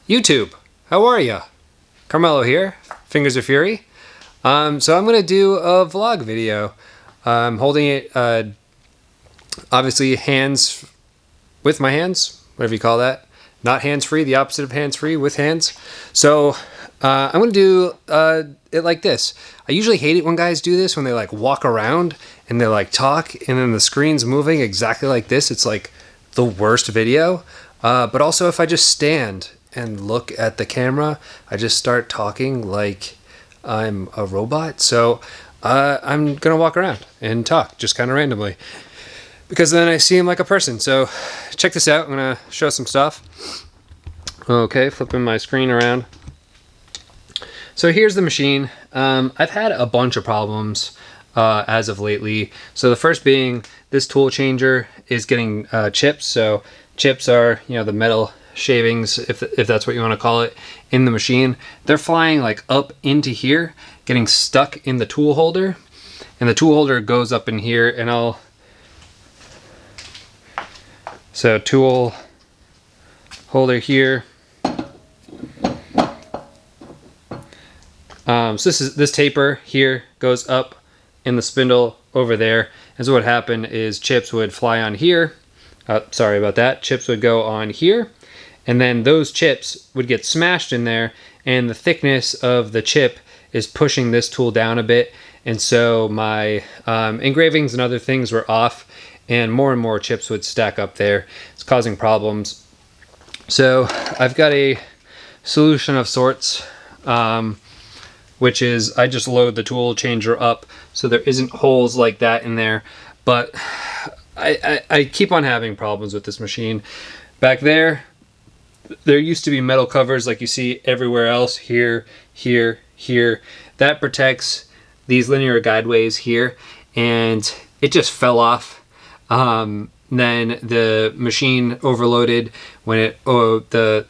YouTube, how are ya? Carmelo here, Fingers of Fury. So I'm gonna do a vlog video. I'm holding it, obviously hands with my hands, whatever you call that. Not hands-free, the opposite of hands-free, with hands. So I'm gonna do it like this. I usually hate it when guys do this, when they like walk around and they like talk and then the screen's moving exactly like this. It's like the worst video. But also if I just stand and look at the camera, I just start talking like I'm a robot. So I'm gonna walk around and talk just kind of randomly, because then I seem like a person. So check this out. I'm gonna show some stuff. Okay, flipping my screen around. So here's the machine. I've had a bunch of problems as of lately. So the first being this tool changer is getting chips. So chips are, you know, the metal shavings, if that's what you want to call it, in the machine. They're flying like up into here, getting stuck in the tool holder, and the tool holder goes up in here, and so tool holder here. So this taper here goes up in the spindle over there, and so what happened is chips would fly on here. Sorry about that. Chips would go on here, and then those chips would get smashed in there, and the thickness of the chip is pushing this tool down a bit, and so my engravings and other things were off, and more chips would stack up there. It's causing problems. So I've got a solution of sorts, which is I just load the tool changer up so there isn't holes like that in there. But I keep on having problems with this machine. Back there used to be metal covers like you see everywhere else, here, here, here. That protects these linear guideways here, and it just fell off. Then the machine overloaded when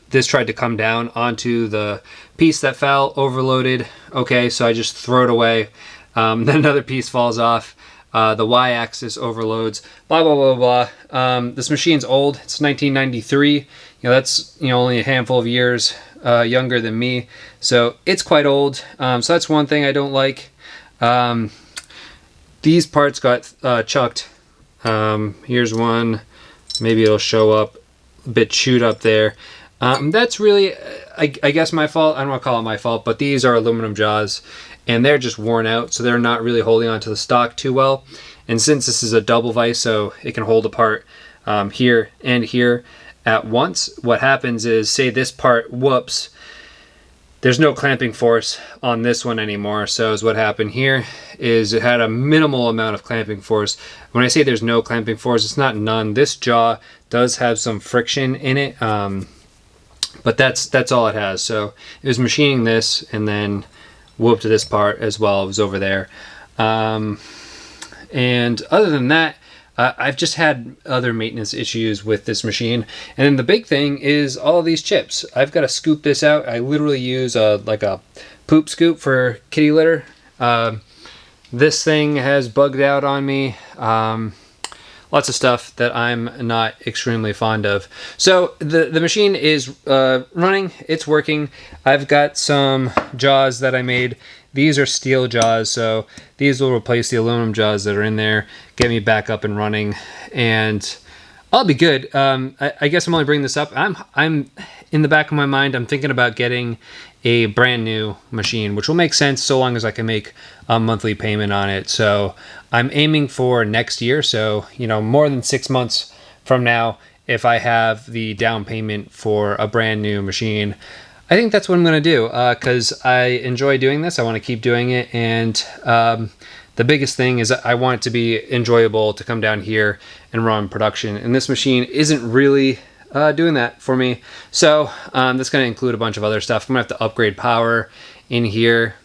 this tried to come down onto the piece that fell, overloaded. Okay, so I just throw it away. Then another piece falls off. The y-axis overloads, blah, blah, blah, blah. This machine's old. It's 1993. You know, that's, you know, only a handful of years younger than me. So it's quite old. So that's one thing I don't like. These parts got chucked. Here's one. Maybe it'll show up a bit chewed up there. That's really, I guess, my fault. I don't want to call it my fault, but these are aluminum jaws, and they're just worn out, so they're not really holding onto the stock too well. And since this is a double vise, so it can hold apart here and here at once, what happens is, say this part whoops, there's no clamping force on this one anymore. So is what happened here is it had a minimal amount of clamping force. When I say there's no clamping force, it's not none. This jaw does have some friction in it, but that's all it has. So it was machining this and then whooped this part as well. It was over there. And other than that, I've just had other maintenance issues with this machine. And then the big thing is all of these chips. I've got to scoop this out. I literally use like a poop scoop for kitty litter. This thing has bugged out on me. Lots of stuff that I'm not extremely fond of. So the machine is running. It's working. I've got some jaws that I made. These are steel jaws, so these will replace the aluminum jaws that are in there, get me back up and running, and I'll be good. I guess I'm only bringing this up. I'm in the back of my mind, I'm thinking about getting a brand new machine, which will make sense so long as I can make a monthly payment on it. So I'm aiming for next year. So, you know, more than 6 months from now, if I have the down payment for a brand new machine, I think that's what I'm going to do, because I enjoy doing this. I want to keep doing it. And the biggest thing is I want it to be enjoyable to come down here and run production. And this machine isn't really doing that for me. So that's going to include a bunch of other stuff. I'm going to have to upgrade power in here.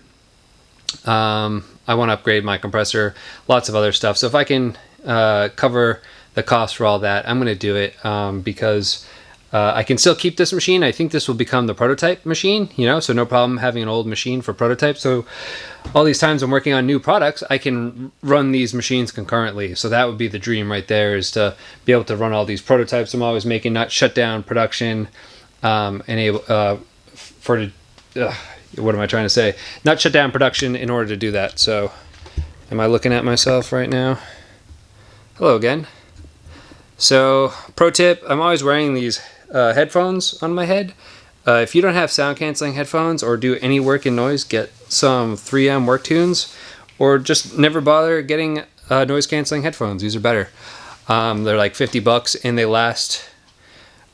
I want to upgrade my compressor, lots of other stuff. So if I can cover the cost for all that, I'm going to do it, because I can still keep this machine. I think this will become the prototype machine, you know, so no problem having an old machine for prototype. So all these times I'm working on new products, I can run these machines concurrently. So that would be the dream right there, is to be able to run all these prototypes I'm always making, not shut down production enable for what am I trying to say? Not shut down production in order to do that. So, am I looking at myself right now? Hello again. So, pro tip: I'm always wearing these headphones on my head. If you don't have sound canceling headphones or do any work in noise, get some 3M Work Tunes, or just never bother getting noise canceling headphones. These are better. They're like $50 and they last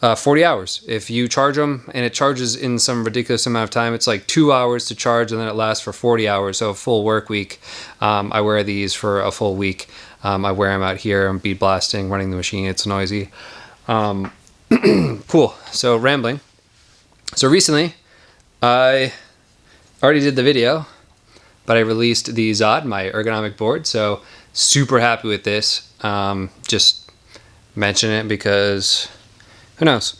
40 hours. If you charge them, and it charges in some ridiculous amount of time, it's like 2 hours to charge and then it lasts for 40 hours. So a full work week. I wear these for a full week. I wear them out here. I'm beat blasting, running the machine. It's noisy. Cool. So rambling. So recently, I already did the video, but I released the Zod, my ergonomic board. So super happy with this. Just mention it because who knows.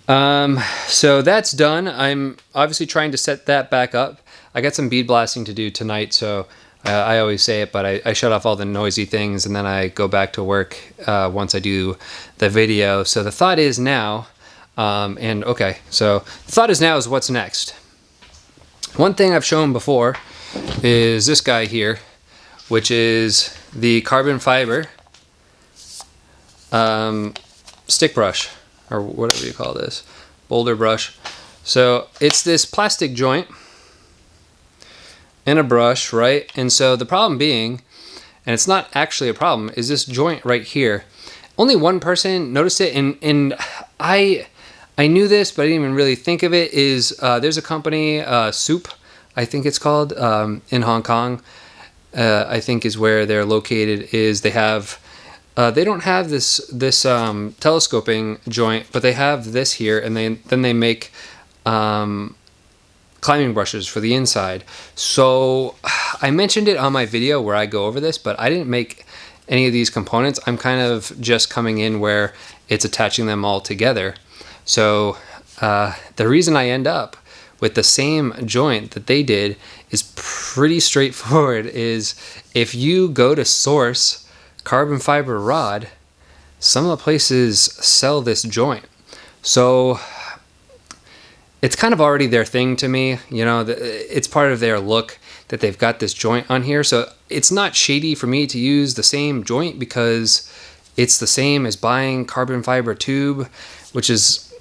So that's done. I'm obviously trying to set that back up. I got some bead blasting to do tonight, so I always say it, but I shut off all the noisy things and then I go back to work once I do the video. So the thought is now, so the thought is now is what's next. One thing I've shown before is this guy here, which is the carbon fiber stick brush, or whatever you call this, boulder brush. So it's this plastic joint and a brush, right? And so the problem being, and it's not actually a problem, is this joint right here. Only one person noticed it, and I knew this, but I didn't even really think of it, is there's a company, Soup, I think it's called, in Hong Kong, I think is where they're located, is they have, they don't have this telescoping joint, but they have this here, and then they make climbing brushes for the inside. So I mentioned it on my video where I go over this, but I didn't make any of these components. I'm kind of just coming in where it's attaching them all together. So the reason I end up with the same joint that they did is pretty straightforward. Is if you go to source carbon fiber rod, some of the places sell this joint. So it's kind of already their thing to me, you know, it's part of their look that they've got this joint on here. So it's not shady for me to use the same joint because it's the same as buying carbon fiber tube, which is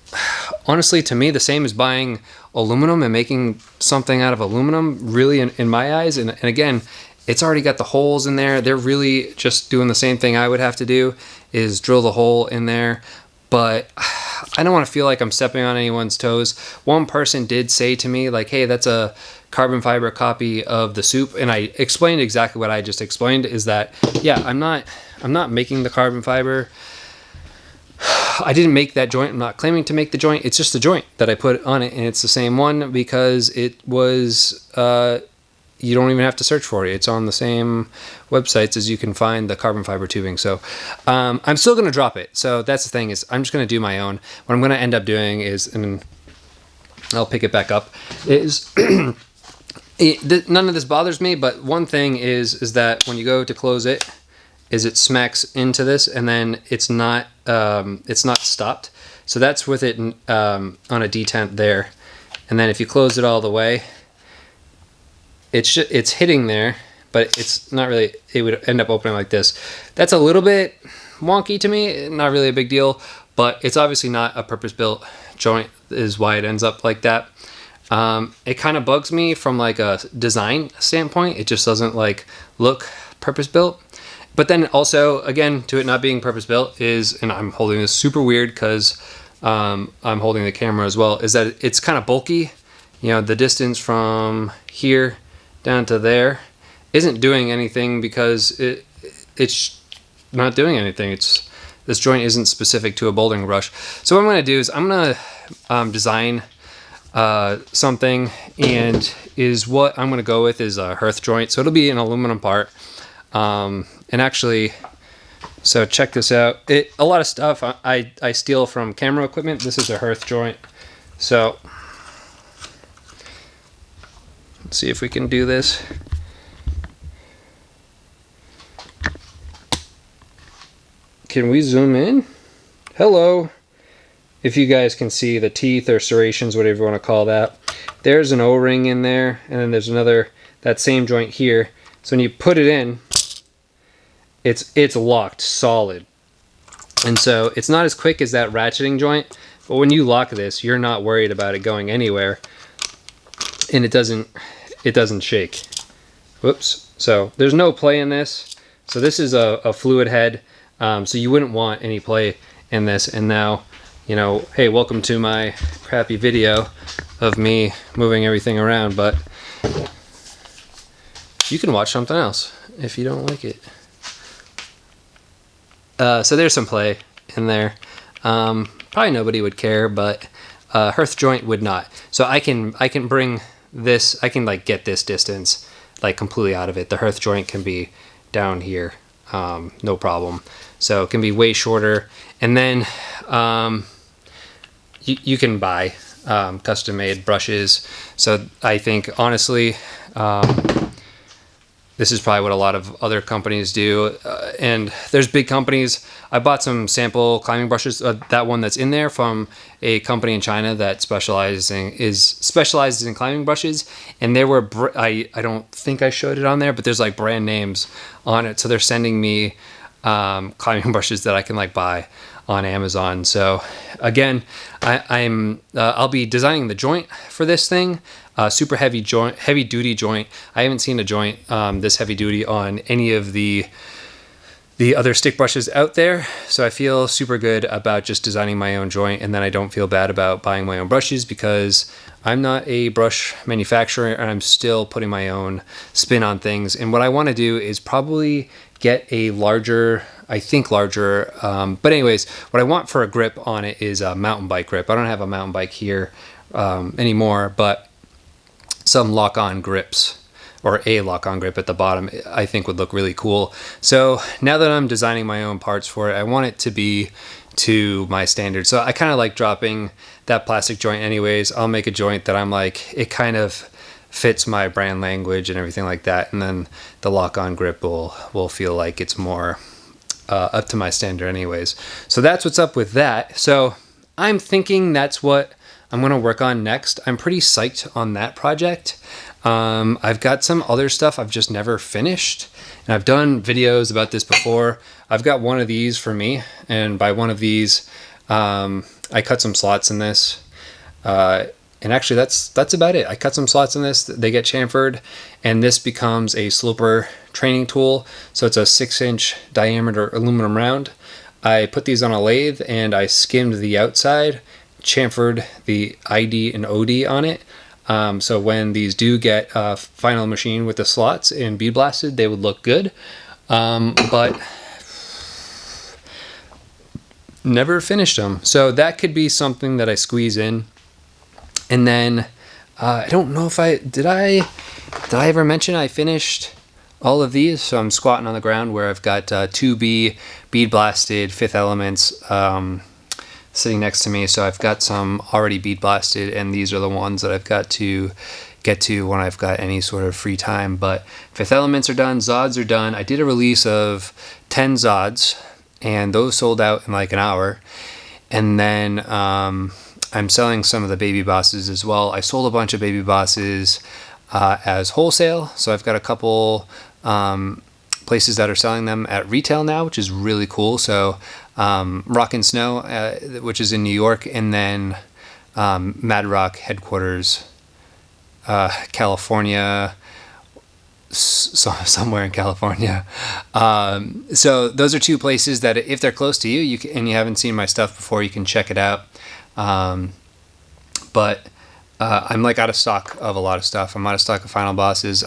honestly to me the same as buying aluminum and making something out of aluminum, really, in my eyes. And again, it's already got the holes in there. They're really just doing the same thing I would have to do, is drill the hole in there. But I don't want to feel like I'm stepping on anyone's toes. One person did say to me, like, hey, that's a carbon fiber copy of the Soup. And I explained exactly what I just explained, is that, yeah, I'm not making the carbon fiber. I didn't make that joint. I'm not claiming to make the joint. It's just a joint that I put on it, and it's the same one because it was, you don't even have to search for it. It's on the same websites as you can find the carbon fiber tubing. So I'm still going to drop it. So that's the thing, is I'm just going to do my own. What I'm going to end up doing is, and I'll pick it back up, is none of this bothers me, but one thing is that when you go to close it, is it smacks into this and then it's not stopped. So that's with it on a detent there. And then if you close it all the way, it's hitting there, but it's not really, it would end up opening like this. That's a little bit wonky to me, not really a big deal, but it's obviously not a purpose-built joint, is why it ends up like that. It kind of bugs me from like a design standpoint. It just doesn't like look purpose-built. But then also, again, to it not being purpose-built is, and I'm holding this super weird because I'm holding the camera as well, is that it's kind of bulky. You know, the distance from here down to there isn't doing anything because it's not doing anything. This joint isn't specific to a bouldering brush. So what I'm going to do is I'm going to design something, and is what I'm going to go with is a hearth joint. So it'll be an aluminum part. And actually, so check this out. A lot of stuff I steal from camera equipment. This is a hearth joint. So let's see if we can do this. Can we zoom in? Hello. if you guys can see the teeth or serrations, whatever you want to call that, there's an O-ring in there, and then there's another, that same joint here. So when you put it in, it's locked solid. And so it's not as quick as that ratcheting joint, but when you lock this, you're not worried about it going anywhere, and it doesn't shake. Whoops. So there's no play in this. So this is a fluid head, so you wouldn't want any play in this. And now, you know, hey, welcome to my crappy video of me moving everything around, but you can watch something else if you don't like it. So there's some play in there. Probably nobody would care, but hearth joint would not. So I can bring this, I can like get this distance like completely out of it. The hearth joint can be down here, no problem. So it can be way shorter. And then you can buy custom made brushes. So I think honestly, this is probably what a lot of other companies do. And there's big companies. I bought some sample climbing brushes, that one that's in there from a company in China that specializes in climbing brushes. And there were, I don't think I showed it on there, but there's like brand names on it. So they're sending me climbing brushes that I can like buy on Amazon. So again, I'll be designing the joint for this thing. Super heavy joint, heavy duty joint. I haven't seen a joint this heavy duty on any of the other stick brushes out there. So I feel super good about just designing my own joint, and then I don't feel bad about buying my own brushes because I'm not a brush manufacturer and I'm still putting my own spin on things. And what I want to do is probably get a larger, but anyways, what I want for a grip on it is a mountain bike grip. I don't have a mountain bike here anymore, but some lock-on grips, or a lock-on grip at the bottom, I think would look really cool. So now that I'm designing my own parts for it, I want it to be to my standards. So I kind of like dropping that plastic joint anyways. I'll make a joint that I'm like, it kind of fits my brand language and everything like that, and then the lock-on grip will feel like it's more up to my standard anyways. So that's what's up with that. So I'm thinking that's what I'm going to work on next. I'm pretty psyched on that project. I've got some other stuff I've just never finished, and I've done videos about this before. I've got one of these for me, and by one of these, I cut some slots in this. And actually that's about it. I cut some slots in this, they get chamfered, and this becomes a sloper training tool. So it's a 6-inch diameter aluminum round. I put these on a lathe and I skimmed the outside, chamfered the ID and OD on it. So when these do get final machine with the slots and bead blasted, they would look good. But never finished them. So that could be something that I squeeze in. And then I don't know if did I ever mention I finished all of these? So I'm squatting on the ground where I've got 2B bead blasted Fifth Elements sitting next to me. So I've got some already bead blasted, and these are the ones that I've got to get to when I've got any sort of free time. But Fifth Elements are done, Zods are done. I did a release of 10 Zods, and those sold out in like an hour. And then I'm selling some of the Baby Bosses as well. I sold a bunch of Baby Bosses as wholesale, so I've got a couple places that are selling them at retail now, which is really cool. So Rock and Snow, which is in New York, and then Mad Rock headquarters, California, somewhere in California. So those are two places that if they're close to you, and you haven't seen my stuff before, you can check it out. But I'm like out of stock of a lot of stuff. I'm out of stock of Final Bosses.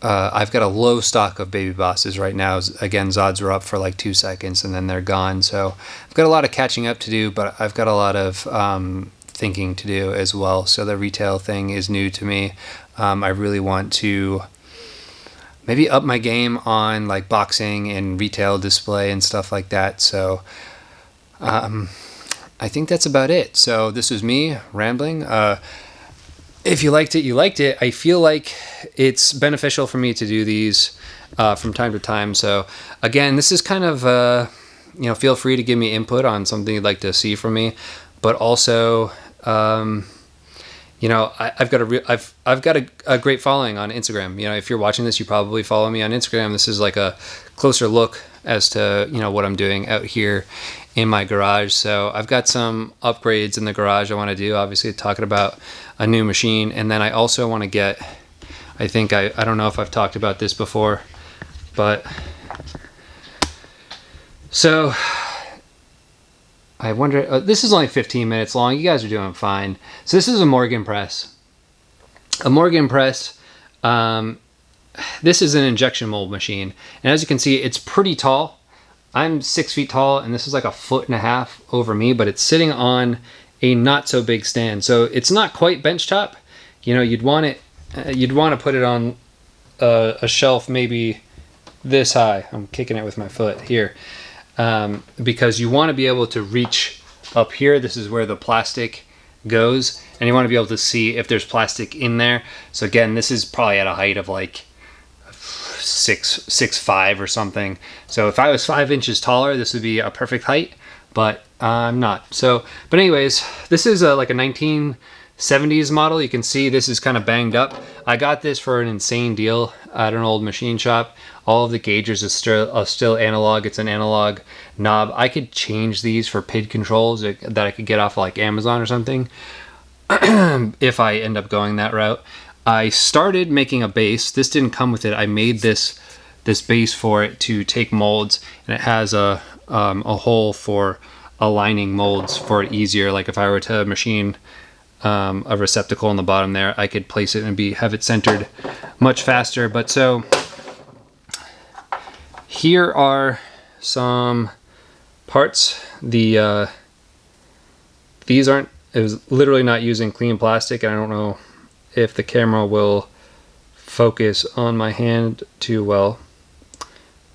I've got a low stock of Baby Bosses right now. Again, Zods are up for like 2 seconds and then they're gone. So I've got a lot of catching up to do, but I've got a lot of thinking to do as well. So the retail thing is new to me. I really want to maybe up my game on like boxing and retail display and stuff like that. So I think that's about it. So this is me rambling. If you liked it, you liked it. I feel like it's beneficial for me to do these from time to time. So again, this is kind of you know, feel free to give me input on something you'd like to see from me, but also, you know, I've got a great following on Instagram. You know, if you're watching this, you probably follow me on Instagram. This is like a closer look as to, you know, what I'm doing out here in my garage. So I've got some upgrades in the garage I want to do, obviously talking about a new machine. And then I also want to get, I think I don't know if I've talked about this before, but so I wonder, this is only 15 minutes long. You guys are doing fine. So this is a Morgan press. A Morgan press, this is an injection mold machine. And as you can see, it's pretty tall. I'm 6 feet tall, and this is like 1.5 feet over me, but it's sitting on a not so big stand. So it's not quite benchtop. You know, you'd want to put it on a shelf maybe this high. I'm kicking it with my foot here. Because you want to be able to reach up here. This is where the plastic goes, and you want to be able to see if there's plastic in there. So again, this is probably at a height of like 6'5" or something. So if I was 5 inches taller, this would be a perfect height, but I'm not. So, but anyways, this is like a 1970s model. You can see this is kind of banged up. I got this for an insane deal at an old machine shop. All of the gauges are still analog. It's an analog knob. I could change these for PID controls that I could get off like Amazon or something if I end up going that route. I started making a base. This didn't come with it. I made this base for it to take molds, and it has a hole for aligning molds for it easier. Like if I were to machine a receptacle on the bottom there, I could place it and have it centered much faster. But so here are some parts. These aren't, it was literally not using clean plastic, and I don't know if the camera will focus on my hand too well.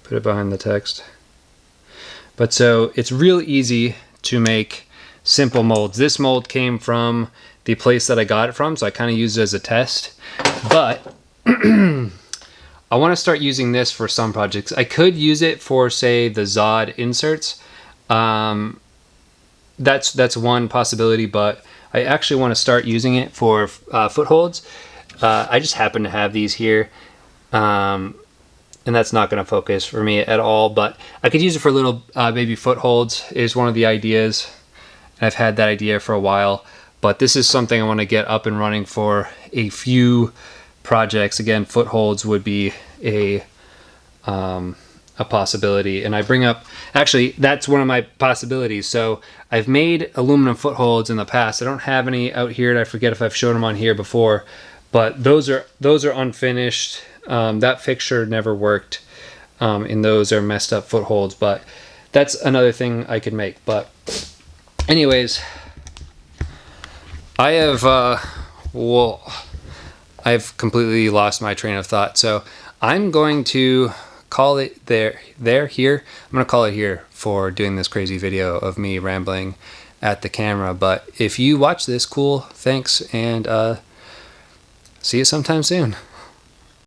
Put it behind the text. But so it's real easy to make simple molds. This mold came from the place that I got it from, so I kind of used it as a test. But I want to start using this for some projects. I could use it for, say, the Zod inserts. That's one possibility, but I actually want to start using it for footholds. I just happen to have these here, and that's not going to focus for me at all, but I could use it for little baby footholds is one of the ideas. And I've had that idea for a while, but this is something I want to get up and running for a few projects. Again, footholds would be a possibility, and I bring up, actually that's one of my possibilities. So I've made aluminum footholds in the past. I don't have any out here, and I forget if I've shown them on here before, but those are unfinished. That fixture never worked, and those are messed up footholds, but that's another thing I could make. But anyways, I have I've completely lost my train of thought, so I'm going to call it here. I'm going to call it here for doing this crazy video of me rambling at the camera. But if you watch this, cool, thanks, and see you sometime soon.